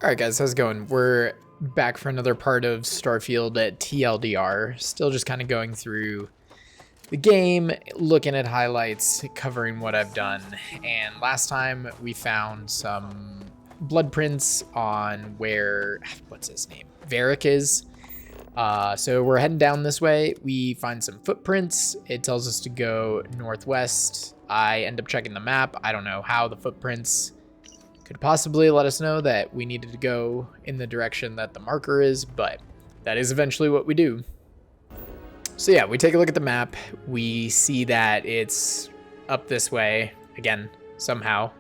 Alright guys, how's it going? We're back for another part of Starfield at TLDR. Still just kind of going through the game, looking at highlights, covering what I've done. And last time we found some blood prints on where, what's his name? Varric is. So we're heading down this way. We find some footprints. It tells us to go northwest. I end up checking the map. I don't know how the footprints could possibly let us know that we needed to go in the direction that the marker is, but that is eventually what we do. So yeah, we take a look at the map. We see that it's up this way. Again, somehow,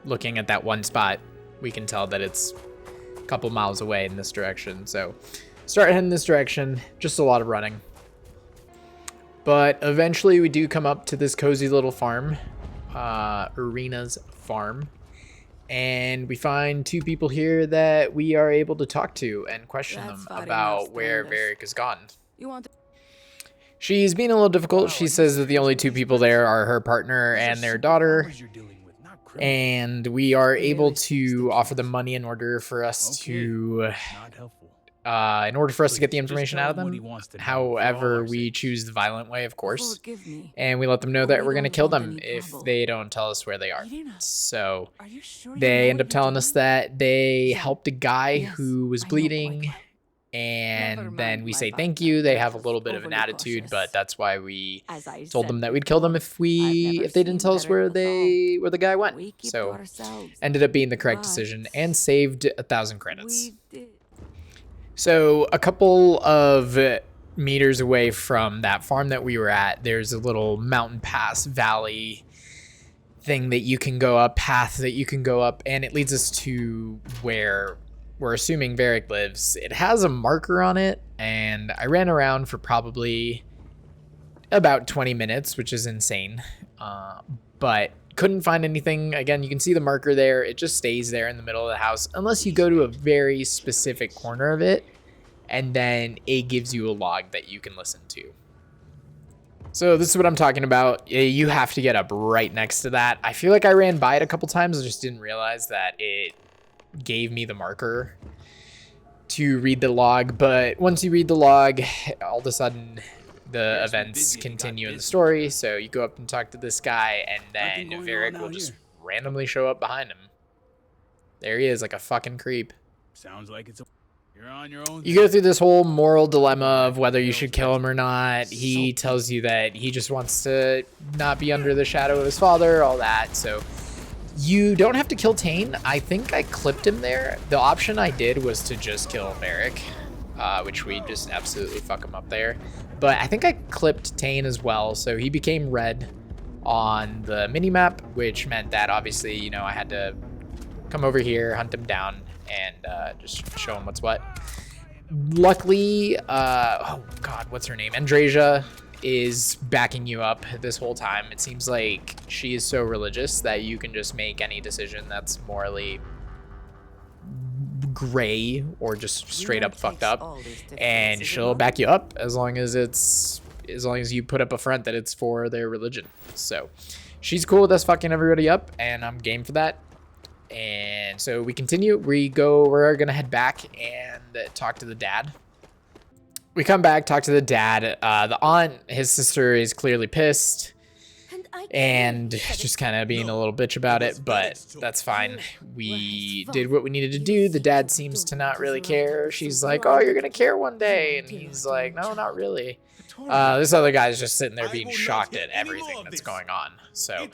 looking at that one spot, we can tell that it's a couple miles away in this direction. So start heading this direction, just a lot of running. But eventually we do come up to this cozy little farm, Arena's farm. And we find two people here that we are able to talk to and question them about where Varric has gone. She's being a little difficult. She says that the only two people there are her partner and their daughter. And we are able to offer them money in order for us to get the information out of them. However, we choose the violent way, of course, and we let them know that we're going to kill them if they don't tell us where they are. So they end up telling us that they helped a guy who was bleeding, and then we say thank you. They have a little bit of an attitude, but that's why we told them that we'd kill them if they didn't tell us where the guy went. So ended up being the correct decision and saved 1,000 credits. So a couple of meters away from that farm that we were at, there's a little mountain pass valley thing that you can go up, path that you can go up, and it leads us to where we're assuming Varric lives. It has a marker on it, and I ran around for probably about 20 minutes, which is insane, but couldn't find anything. Again, you can see the marker there. It just stays there in the middle of the house unless you go to a very specific corner of it, and then it gives you a log that you can listen to. So this is what I'm talking about. You have to get up right next to that. I feel like I ran by it a couple times. I just didn't realize that it gave me the marker to read the log. But once you read the log, all of a sudden the events continue in the story. So you go up and talk to this guy, and then Varric will just randomly show up behind him. There he is, like a fucking creep. Sounds like you're on your own. You go through this whole moral dilemma of whether you should kill him or not. He tells you that he just wants to not be under the shadow of his father, all that. So you don't have to kill Tane. I think I clipped him there. The option I did was to just kill Varric, which we just absolutely fuck him up there. But I think I clipped Tane as well, so he became red on the minimap, which meant that obviously, you know, I had to come over here, hunt him down, and just show him what's what. Luckily, oh god, what's her name? Andrasia is backing you up this whole time. It seems like she is so religious that you can just make any decision that's morally gray or just straight up fucked up, and she'll back you up as long as you put up a front that it's for their religion. So she's cool with us fucking everybody up, and I'm game for that. And so we continue. We're gonna head back and talk to the dad. We come back, talk to the dad. The aunt, his sister, is clearly pissed and just kind of being a little bitch about it, but that's fine. We did what we needed to do. The dad seems to not really care. She's like, oh, you're gonna care one day, and he's like, no, not really. This other guy's just sitting there being shocked at everything that's going on. So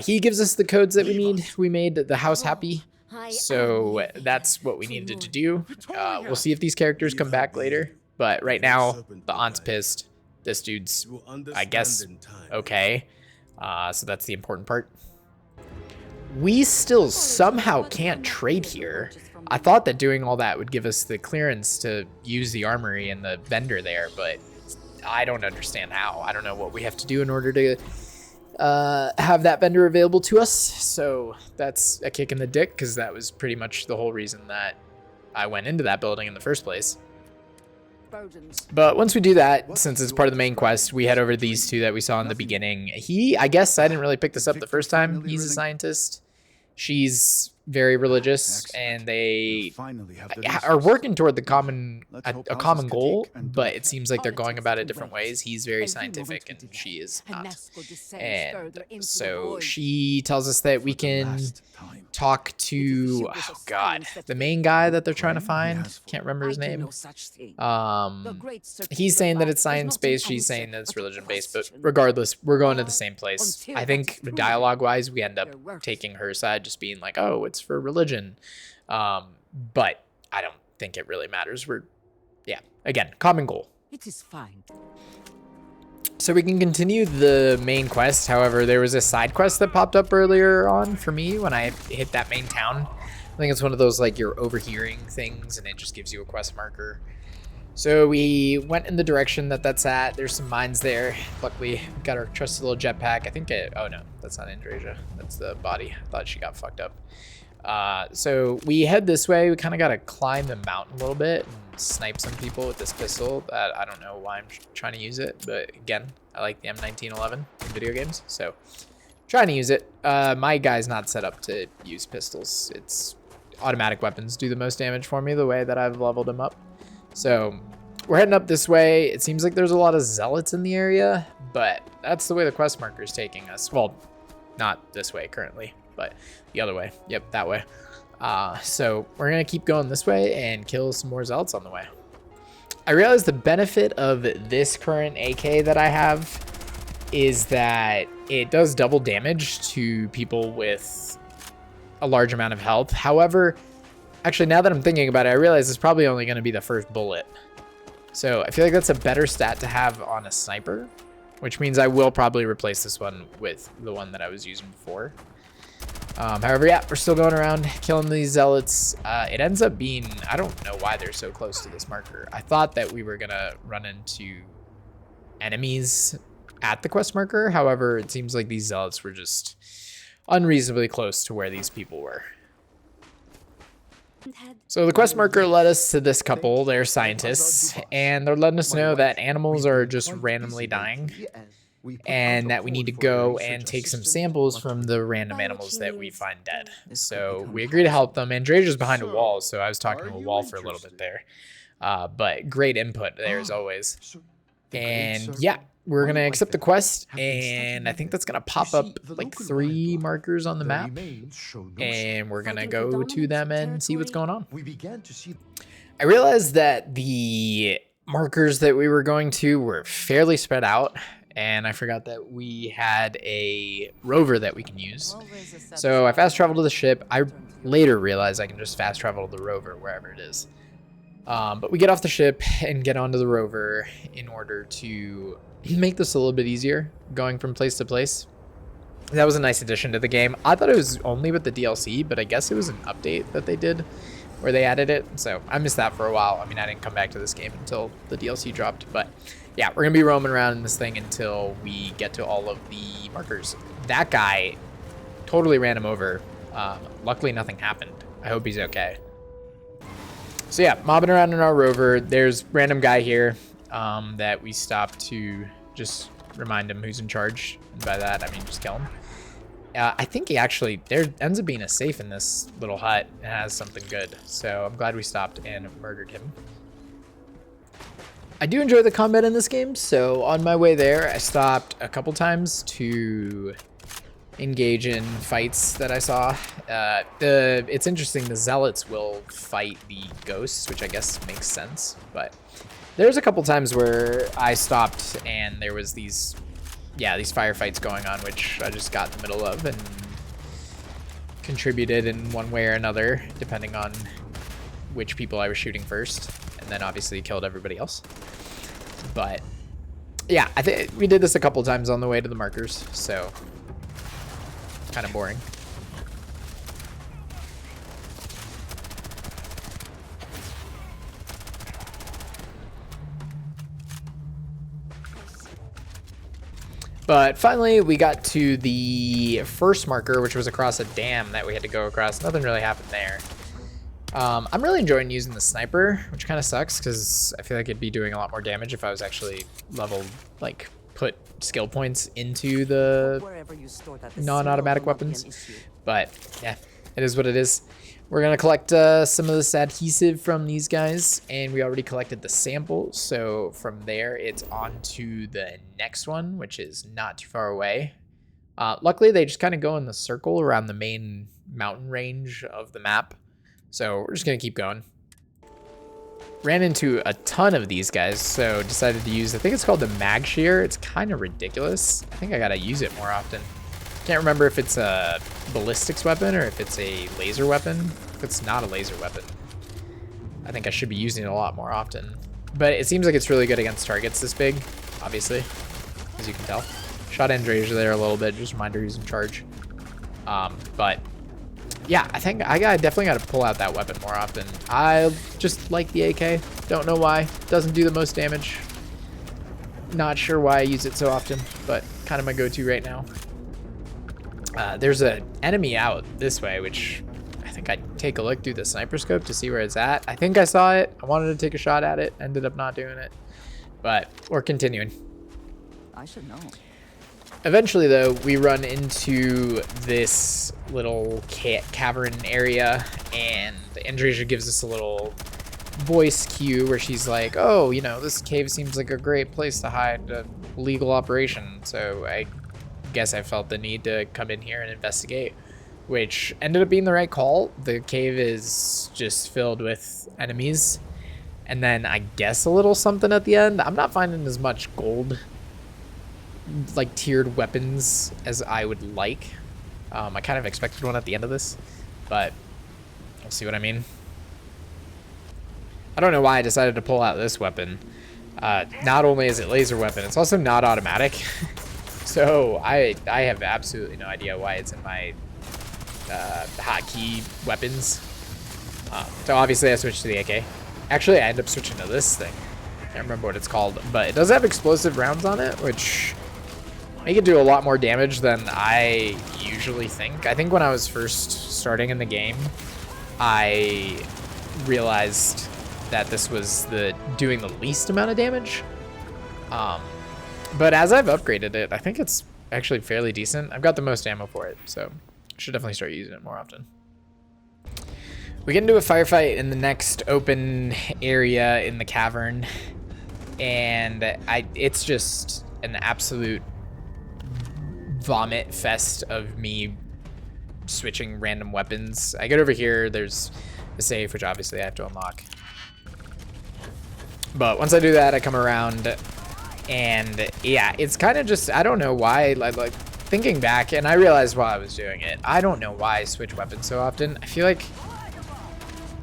he gives us the codes that we need. We made the house happy, so that's what we needed to do. We'll see if these characters come back later, but right now the aunt's pissed. This dude's, I guess, okay. So that's the important part. We still somehow can't trade here. I thought that doing all that would give us the clearance to use the armory and the vendor there, but I don't understand how. I don't know what we have to do in order to have that vendor available to us. So that's a kick in the dick, because that was pretty much the whole reason that I went into that building in the first place. But once we do that, since it's part of the main quest, we head over to these two that we saw in the beginning. I guess I didn't really pick this up the first time. He's a scientist. She's very religious, and they are working toward the a common goal, but it seems like they're going about it different ways. He's very scientific and she is not. And so she tells us that we can talk to, oh god, the main guy that they're trying to find. Can't remember his name. He's saying that it's science-based, she's saying that it's religion-based, but regardless, we're going to the same place. I think dialogue-wise, we end up taking her side, just being like, oh, it's for religion. But I don't think it really matters. Yeah, again, common goal. It is fine. So we can continue the main quest. However, there was a side quest that popped up earlier on for me when I hit that main town. I think it's one of those like you're overhearing things and it just gives you a quest marker. So we went in the direction that that's at. There's some mines there. Luckily, we got our trusty little jetpack. I think oh no, that's not Andrasia. That's the body. I thought she got fucked up. So we head this way. We kind of got to climb the mountain a little bit and snipe some people with this pistol. I don't know why I'm trying to use it, but again, I like the M1911 in video games, so trying to use it. My guy's not set up to use pistols. It's automatic weapons do the most damage for me the way that I've leveled him up. So we're heading up this way. It seems like there's a lot of zealots in the area, but that's the way the quest marker is taking us. Well, not this way currently, but the other way. Yep, that way. So we're going to keep going this way and kill some more zealots on the way. I realize the benefit of this current AK that I have is that it does double damage to people with a large amount of health. However, actually, now that I'm thinking about it, I realize it's probably only going to be the first bullet. So I feel like that's a better stat to have on a sniper, which means I will probably replace this one with the one that I was using before. However, yeah, we're still going around killing these zealots. It ends up being, I don't know why they're so close to this marker. I thought that we were going to run into enemies at the quest marker. However, it seems like these zealots were just unreasonably close to where these people were. So the quest marker led us to this couple. They're scientists, and they're letting us know that animals are just randomly dying, and that we need to go and take some samples from the random animals that we find dead. So we agree to help them. Andrasia's behind a wall, so I was talking to a wall for a little bit there. But great input there as always. And yeah, we're going to accept the quest, and I think that's going to pop up like 3 markers on the map, and we're going to go to them and see what's going on. I realized that the markers that we were going to were fairly spread out, and I forgot that we had a rover that we can use. So I fast traveled to the ship. I later realized I can just fast travel to the rover wherever it is. But we get off the ship and get onto the rover in order to make this a little bit easier going from place to place. That was a nice addition to the game. I thought it was only with the DLC, but I guess it was an update that they did where they added it. So I missed that for a while. I mean, I didn't come back to this game until the DLC dropped, but yeah, we're gonna be roaming around in this thing until we get to all of the markers. That guy totally ran him over. Luckily nothing happened. I hope he's okay. So yeah, mobbing around in our rover. There's random guy here that we stopped to just remind him who's in charge. And by that, I mean just kill him. I think he actually, there ends up being a safe in this little hut. It has something good. So I'm glad we stopped and murdered him. I do enjoy the combat in this game. So on my way there, I stopped a couple times to engage in fights that I saw. It's interesting, the zealots will fight the ghosts, which I guess makes sense, but there's a couple times where I stopped and there was these firefights going on, which I just got in the middle of and contributed in one way or another, depending on which people I was shooting first, and then obviously killed everybody else. But yeah, I think we did this a couple times on the way to the markers, so kind of boring. But finally, we got to the first marker, which was across a dam that we had to go across. Nothing really happened there. I'm really enjoying using the sniper, which kind of sucks because I feel like it'd be doing a lot more damage if I was actually leveled, like put skill points into the non-automatic weapons. But yeah, It is what it is. We're gonna collect some of this adhesive from these guys, and we already collected the sample. So from there, it's on to the next one, which is not too far away. Luckily, they just kind of go in the circle around the main mountain range of the map. So we're just gonna keep going. Ran into a ton of these guys, so decided to use, I think it's called the mag shear. It's kind of ridiculous. I think I gotta use it more often. Can't remember if it's a ballistics weapon or if it's a laser weapon. If it's not a laser weapon, I think I should be using it a lot more often. But it seems like it's really good against targets this big, obviously, as you can tell. Shot Andrasia there a little bit, just remind her who's in charge. But yeah, I think I definitely got to pull out that weapon more often. I just like the AK. Don't know why. Doesn't do the most damage. Not sure why I use it so often, but kind of my go-to right now. There's an enemy out this way, which I think I'd take a look through the sniper scope to see where it's at. I think I saw it. I wanted to take a shot at it. Ended up not doing it. But we're continuing. I should know. Eventually, though, we run into this little cavern area, and Andrasia gives us a little voice cue where she's like, oh, you know, this cave seems like a great place to hide a legal operation. So I guess I felt the need to come in here and investigate, which ended up being the right call. The cave is just filled with enemies, and then I guess a little something at the end. I'm not finding as much gold, like tiered weapons, as I would like. I kind of expected one at the end of this, but we'll see what I mean. I don't know why I decided to pull out this weapon. Not only is it laser weapon, it's also not automatic. So I have absolutely no idea why it's in my hotkey weapons. So obviously I switched to the AK. Actually, I ended up switching to this thing. I can't remember what it's called, but it does have explosive rounds on it, which make it do a lot more damage than I usually think. I think when I was first starting in the game, I realized that this was doing the least amount of damage. But as I've upgraded it, I think it's actually fairly decent. I've got the most ammo for it, so I should definitely start using it more often. We get into a firefight in the next open area in the cavern, and it's just an absolute vomit fest of me switching random weapons. I get over here, there's a safe, which obviously I have to unlock. But once I do that, I come around, and yeah, it's kind of just, I don't know why, like thinking back, and I realized while I was doing it, I don't know why I switch weapons so often. I feel like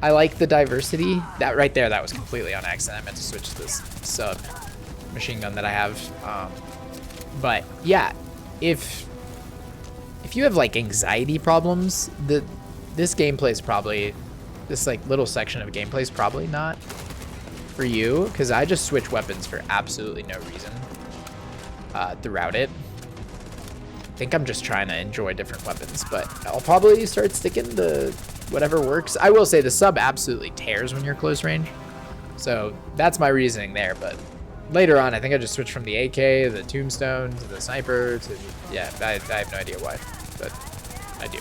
I like the diversity. That right there, that was completely on accident. I meant to switch to this sub machine gun that I have. But yeah, if you have like anxiety problems, this gameplay is probably, this like little section of gameplay is probably not for you, because I just switch weapons for absolutely no reason throughout it. I think I'm just trying to enjoy different weapons, but I'll probably start sticking to whatever works. I will say the sub absolutely tears when you're close range, so that's my reasoning there. But later on, I think I just switched from the AK, the tombstone, to the sniper, to, yeah, I have no idea why, but I do.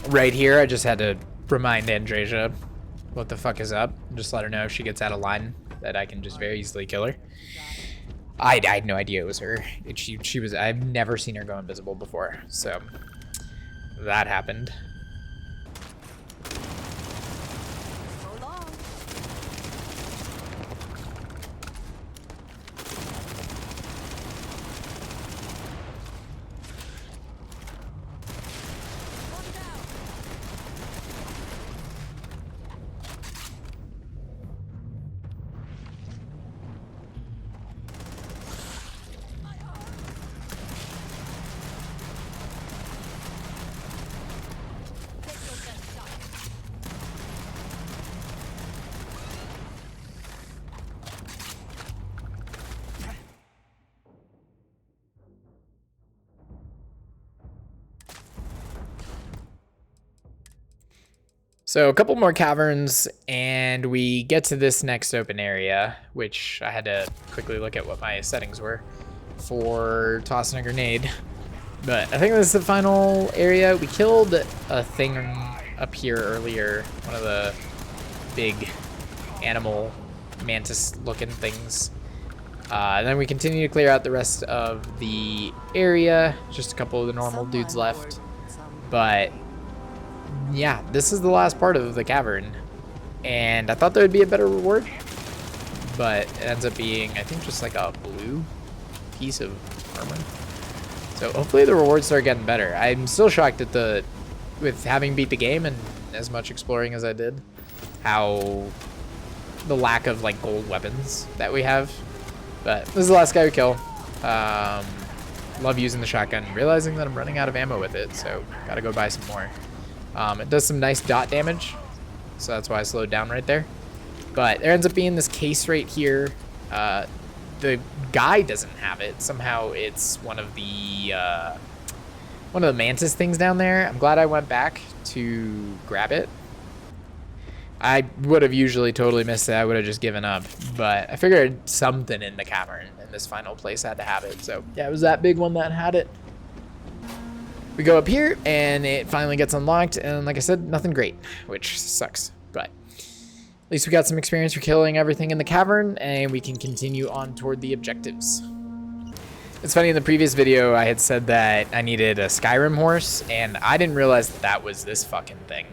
Right here, I just had to remind Andrasia what the fuck is up. Just let her know if she gets out of line that I can just very easily kill her. I had no idea it was her. She was, I've never seen her go invisible before, so that happened. So a couple more caverns, and we get to this next open area, which I had to quickly look at what my settings were for tossing a grenade. But I think this is the final area. We killed a thing up here earlier, one of the big animal mantis-looking things. And then we continue to clear out the rest of the area. Just a couple of the normal dudes left. But yeah, this is the last part of the cavern. And I thought there would be a better reward. But it ends up being, I think, just like a blue piece of armor. So hopefully the rewards start getting better. I'm still shocked at with having beat the game and as much exploring as I did, how the lack of like gold weapons that we have. But this is the last guy we kill. Love using the shotgun, realizing that I'm running out of ammo with it, so gotta go buy some more. It does some nice dot damage, so that's why I slowed down right there. But there ends up being this case right here. The guy doesn't have it. Somehow it's one of the mantis things down there. I'm glad I went back to grab it. I would have usually totally missed it. I would have just given up. But I figured something in the cavern in this final place had to have it. So yeah, it was that big one that had it. We go up here and it finally gets unlocked. And like I said, nothing great, which sucks. But at least we got some experience for killing everything in the cavern, and we can continue on toward the objectives. It's funny, in the previous video, I had said that I needed a Skyrim horse, and I didn't realize that that was this fucking thing.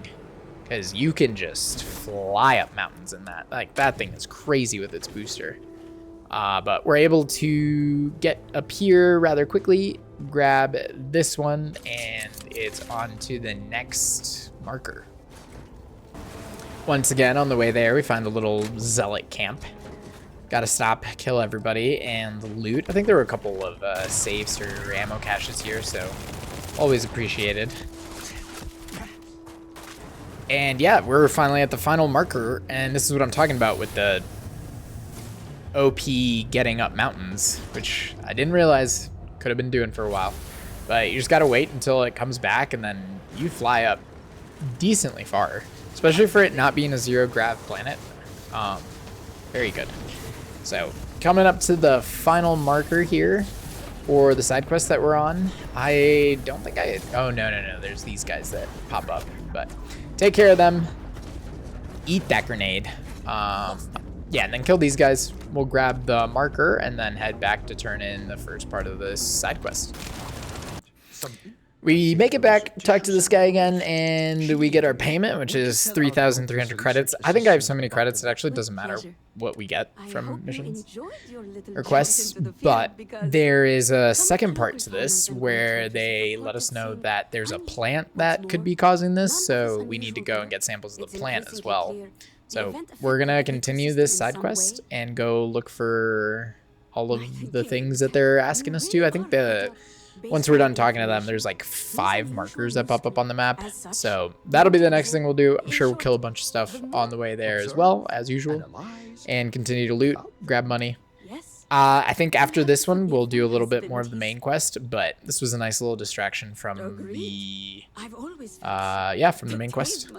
Because you can just fly up mountains in that. Like, that thing is crazy with its booster. But we're able to get up here rather quickly, grab this one, and it's on to the next marker. Once again, on the way there, we find a little zealot camp. Gotta stop, kill everybody, and loot. I think there were a couple of safes or ammo caches here, so always appreciated. And yeah, we're finally at the final marker, and this is what I'm talking about with the OP getting up mountains, which I didn't realize could have been doing for a while. But you just gotta wait until it comes back, and then you fly up decently far. Especially for it not being a zero grav planet. Very good. So coming up to the final marker here for the side quest that we're on. I don't think oh no, there's these guys that pop up, but take care of them, eat that grenade. Yeah, and then kill these guys. We'll grab the marker and then head back to turn in the first part of this side quest. We make it back, talk to this guy again, and we get our payment, which is 3,300 credits. I think I have so many credits, it actually doesn't matter what we get from missions or quests, but there is a second part to this where they let us know that there's a plant that could be causing this, so we need to go and get samples of the plant as well. So we're going to continue this side quest and go look for all of the things that they're asking us to. I think once we're done talking to them, there's like 5 markers that pop up on the map. So that'll be the next thing we'll do. I'm sure we'll kill a bunch of stuff on the way there as well, as usual, and continue to loot, grab money. I think after this one, we'll do a little bit more of the main quest, but this was a nice little distraction from the, from the main quest.